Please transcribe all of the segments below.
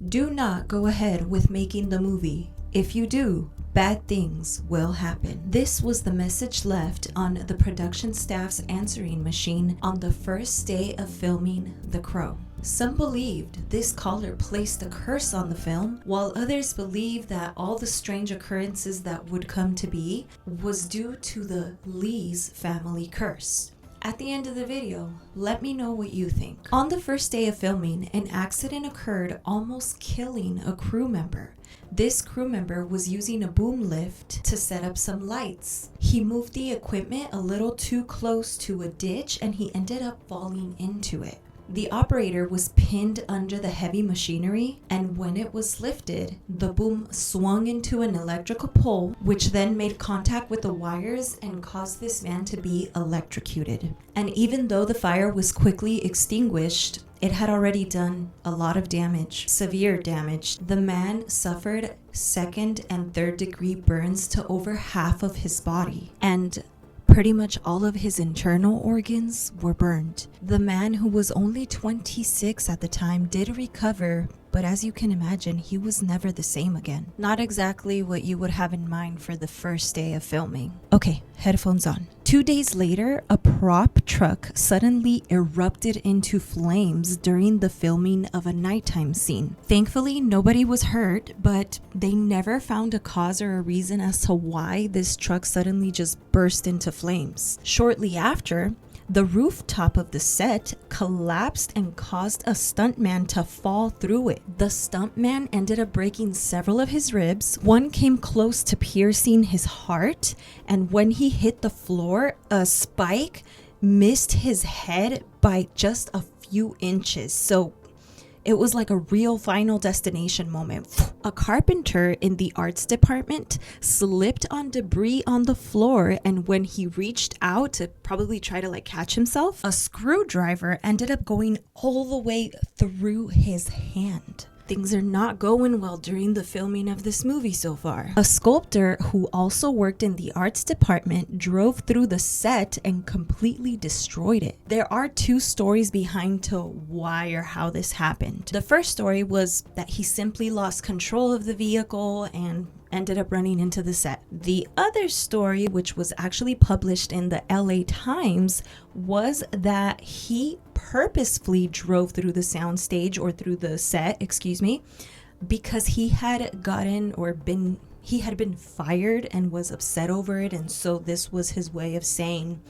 Do not go ahead with making the movie. If you do, bad things will happen. This was the message left on the production staff's answering machine on the first day of filming The Crow. Some believed this caller placed a curse on the film, while others believed that all the strange occurrences that would come to be was due to the Lee's family curse. At the end of the video, let me know what you think. On the first day of filming, an accident occurred, almost killing a crew member. This crew member was using a boom lift to set up some lights. He moved the equipment a little too close to a ditch and he ended up falling into it. The operator was pinned under the heavy machinery, and when it was lifted, the boom swung into an electrical pole, which then made contact with the wires and caused this man to be electrocuted. And even though the fire was quickly extinguished, it had already done a lot of damage, severe damage. The man suffered second and third degree burns to over half of his body, and pretty much all of his internal organs were burned. The man, who was only 26 at the time, did recover, but as you can imagine, he was never the same again. Not exactly what you would have in mind for the first day of filming. Okay, headphones on. 2 days later, a prop truck suddenly erupted into flames during the filming of a nighttime scene. Thankfully, nobody was hurt, but they never found a cause or a reason as to why this truck suddenly just burst into flames. Shortly after, the rooftop of the set collapsed and caused a stuntman to fall through it. The stuntman ended up breaking several of his ribs. One came close to piercing his heart, and when he hit the floor, a spike missed his head by just a few inches. So it was like a real Final Destination moment. A carpenter in the arts department slipped on debris on the floor, and when he reached out to probably try to catch himself, a screwdriver ended up going all the way through his hand. Things are not going well during the filming of this movie so far. A sculptor who also worked in the arts department drove through the set and completely destroyed it. There are two stories behind to why or how this happened. The first story was that he simply lost control of the vehicle and ended up running into the set. The other story, which was actually published in the LA Times, was that he purposefully drove through the soundstage, or through the set, because he had been fired and was upset over it, and so this was his way of saying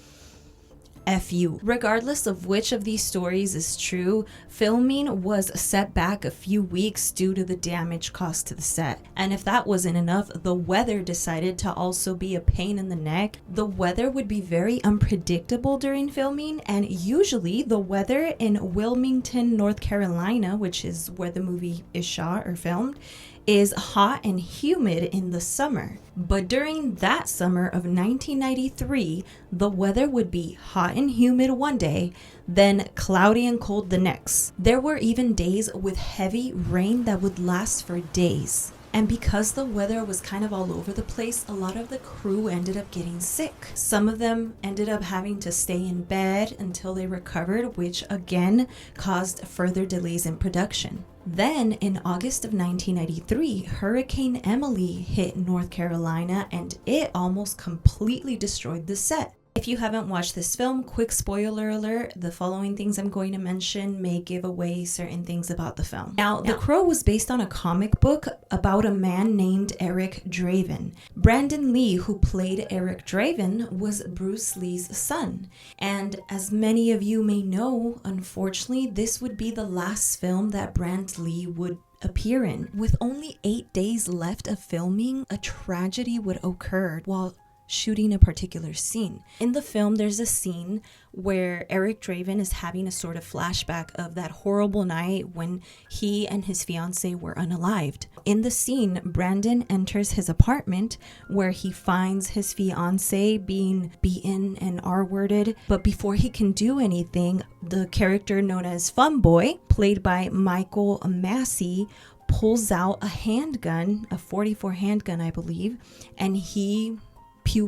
F you. Regardless of which of these stories is true, filming was set back a few weeks due to the damage caused to the set. And if that wasn't enough, the weather decided to also be a pain in the neck. The weather would be very unpredictable during filming, and usually the weather in Wilmington, North Carolina, which is where the movie is shot or filmed, is hot and humid in the summer. But during that summer of 1993, the weather would be hot and humid one day, then cloudy and cold the next. There were even days with heavy rain that would last for days. And because the weather was kind of all over the place, a lot of the crew ended up getting sick. Some of them ended up having to stay in bed until they recovered, which again caused further delays in production. Then in August of 1993, Hurricane Emily hit North Carolina, and it almost completely destroyed the set. If you haven't watched this film, quick spoiler alert, the following things I'm going to mention may give away certain things about the film. Now, The Crow was based on a comic book about a man named Eric Draven. Brandon Lee, who played Eric Draven, was Bruce Lee's son. And as many of you may know, unfortunately, this would be the last film that Brandon Lee would appear in. With only 8 days left of filming, a tragedy would occur while shooting a particular scene. In the film, there's a scene where Eric Draven is having a sort of flashback of that horrible night when he and his fiancée were unalived. In the scene, Brandon enters his apartment where he finds his fiancée being beaten and R-worded, but before he can do anything, the character known as Fun Boy, played by Michael Massey, pulls out a handgun, a .44 handgun, I believe, and he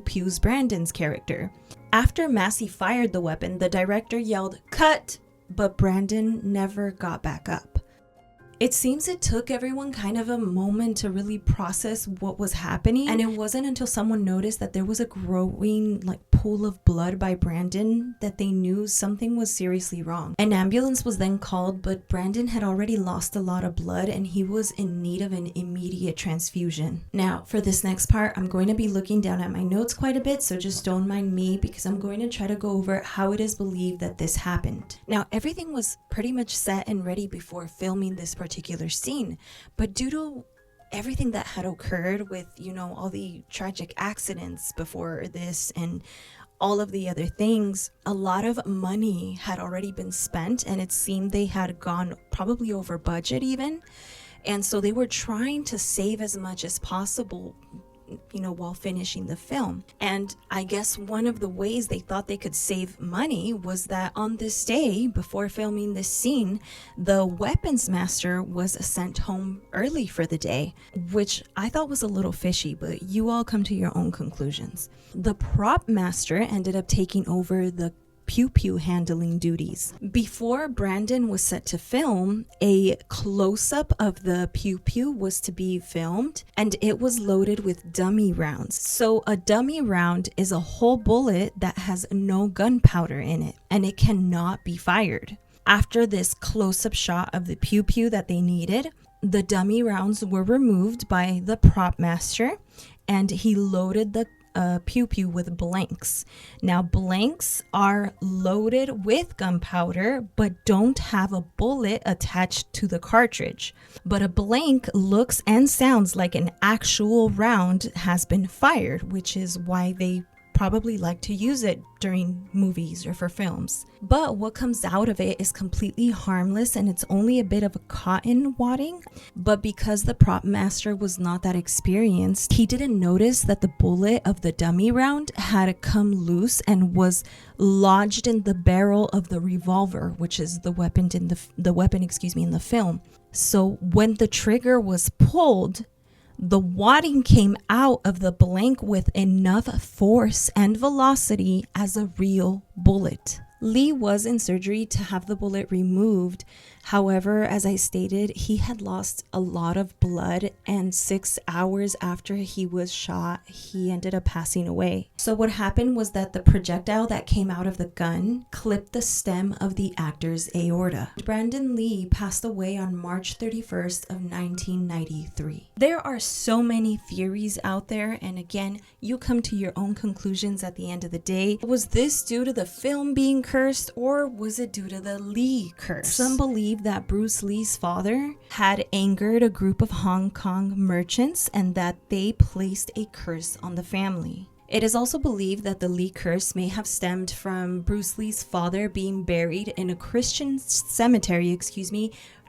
pews Brandon's character. After Massey fired the weapon, the director yelled, "Cut!" but Brandon never got back up. It seems it took everyone kind of a moment to really process what was happening, and it wasn't until someone noticed that there was a growing pool of blood by Brandon that they knew something was seriously wrong. An ambulance was then called, but Brandon had already lost a lot of blood and he was in need of an immediate transfusion. Now, for this next part, I'm going to be looking down at my notes quite a bit, so just don't mind me because I'm going to try to go over how it is believed that this happened. Now, everything was pretty much set and ready before filming this particular scene, but due to everything that had occurred with, all the tragic accidents before this and all of the other things, a lot of money had already been spent, and it seemed they had gone probably over budget even. And so they were trying to save as much as possible, while finishing the film. And I guess one of the ways they thought they could save money was that on this day, before filming this scene, the weapons master was sent home early for the day, which I thought was a little fishy, but you all come to your own conclusions. The prop master ended up taking over the pew-pew handling duties. Before Brandon was set to film, a close-up of the pew-pew was to be filmed, and it was loaded with dummy rounds. So a dummy round is a whole bullet that has no gunpowder in it, and it cannot be fired. After this close-up shot of the pew-pew that they needed, the dummy rounds were removed by the prop master, and he loaded the pew-pew with blanks. Now, blanks are loaded with gunpowder but don't have a bullet attached to the cartridge. But a blank looks and sounds like an actual round has been fired, which is why they probably like to use it during movies or for films. But what comes out of it is completely harmless, and it's only a bit of a cotton wadding. But because the prop master was not that experienced, he didn't notice that the bullet of the dummy round had come loose and was lodged in the barrel of the revolver, which is the weapon in the film. So when the trigger was pulled, the wadding came out of the blank with enough force and velocity as a real bullet. Lee was in surgery to have the bullet removed. However, as I stated, he had lost a lot of blood, and 6 hours after he was shot, he ended up passing away. So what happened was that the projectile that came out of the gun clipped the stem of the actor's aorta. Brandon Lee passed away on March 31st of 1993. There are so many theories out there, and again, you come to your own conclusions at the end of the day. Was this due to the film being cursed, or was it due to the Lee curse? Some believe that Bruce Lee's father had angered a group of Hong Kong merchants and that they placed a curse on the family. It is also believed that the Lee curse may have stemmed from Bruce Lee's father being buried in a Christian cemetery,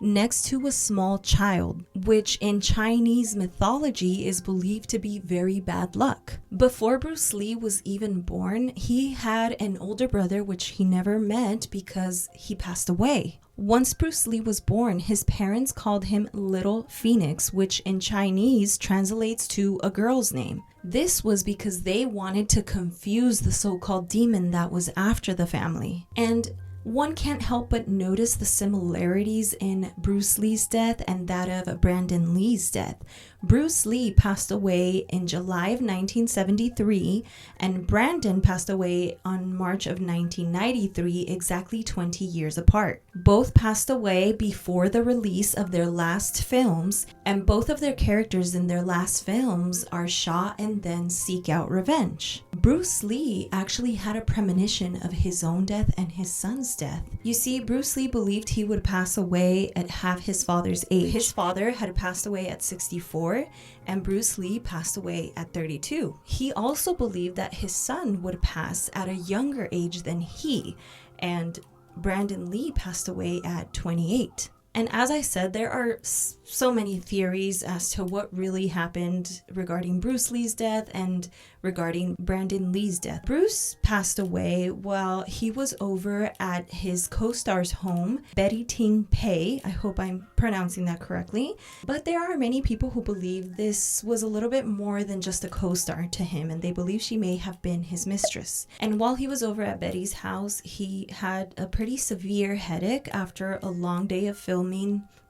next to a small child, which in Chinese mythology is believed to be very bad luck. Before Bruce Lee was even born, he had an older brother which he never met because he passed away. Once Bruce Lee was born, his parents called him Little Phoenix, which in Chinese translates to a girl's name. This was because they wanted to confuse the so-called demon that was after the family. And one can't help but notice the similarities in Bruce Lee's death and that of Brandon Lee's death. Bruce Lee passed away in July of 1973, and Brandon passed away on March of 1993, exactly 20 years apart. Both passed away before the release of their last films, and both of their characters in their last films are shot and then seek out revenge. Bruce Lee actually had a premonition of his own death and his son's death. You see, Bruce Lee believed he would pass away at half his father's age. His father had passed away at 64, and Bruce Lee passed away at 32. He also believed that his son would pass at a younger age than he, and Brandon Lee passed away at 28. And as I said, there are so many theories as to what really happened regarding Bruce Lee's death and regarding Brandon Lee's death. Bruce passed away while he was over at his co-star's home, Betty Ting Pei. I hope I'm pronouncing that correctly. But there are many people who believe this was a little bit more than just a co-star to him, and they believe she may have been his mistress. And while he was over at Betty's house, he had a pretty severe headache after a long day of filming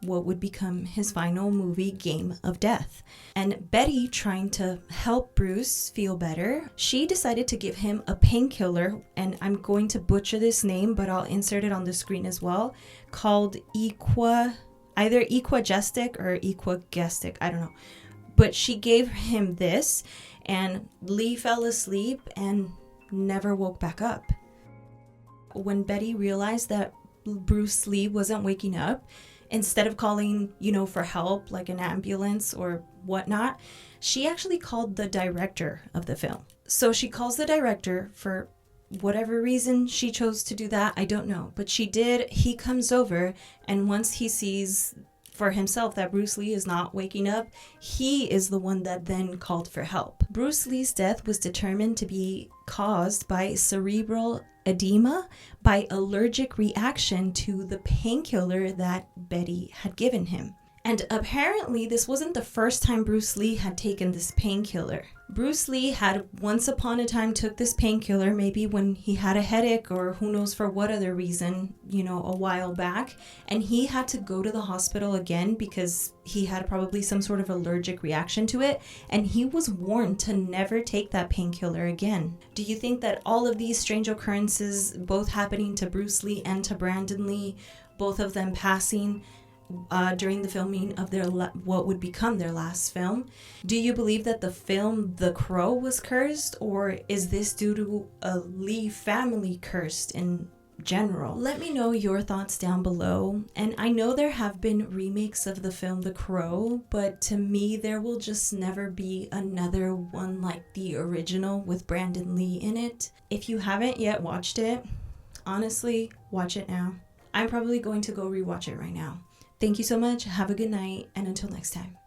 what would become his final movie, Game of Death. And Betty, trying to help Bruce feel better, she decided to give him a painkiller, and I'm going to butcher this name, but I'll insert it on the screen as well, called either Equagestic or Equagestic, I don't know. But she gave him this, and Lee fell asleep and never woke back up. When Betty realized that Bruce Lee wasn't waking up, instead of calling, for help, like an ambulance or whatnot, she actually called the director of the film. So she calls the director. For whatever reason she chose to do that, I don't know. But she did. He comes over, and once he sees for himself that Bruce Lee is not waking up, he is the one that then called for help. Bruce Lee's death was determined to be caused by cerebral edema, by allergic reaction to the painkiller that Betty had given him. And apparently this wasn't the first time Bruce Lee had taken this painkiller. Bruce Lee had once upon a time took this painkiller, maybe when he had a headache or who knows for what other reason, a while back. And he had to go to the hospital again because he had probably some sort of allergic reaction to it. And he was warned to never take that painkiller again. Do you think that all of these strange occurrences, both happening to Bruce Lee and to Brandon Lee, both of them passing during the filming of their what would become their last film, do you believe that the film The Crow was cursed, or is this due to a Lee family cursed in general? Let me know your thoughts down below. And I know there have been remakes of the film The Crow, but to me there will just never be another one like the original with Brandon Lee in it. If you haven't yet watched it, honestly, watch it now. I'm probably going to go rewatch it right now. Thank you so much. Have a good night, and until next time.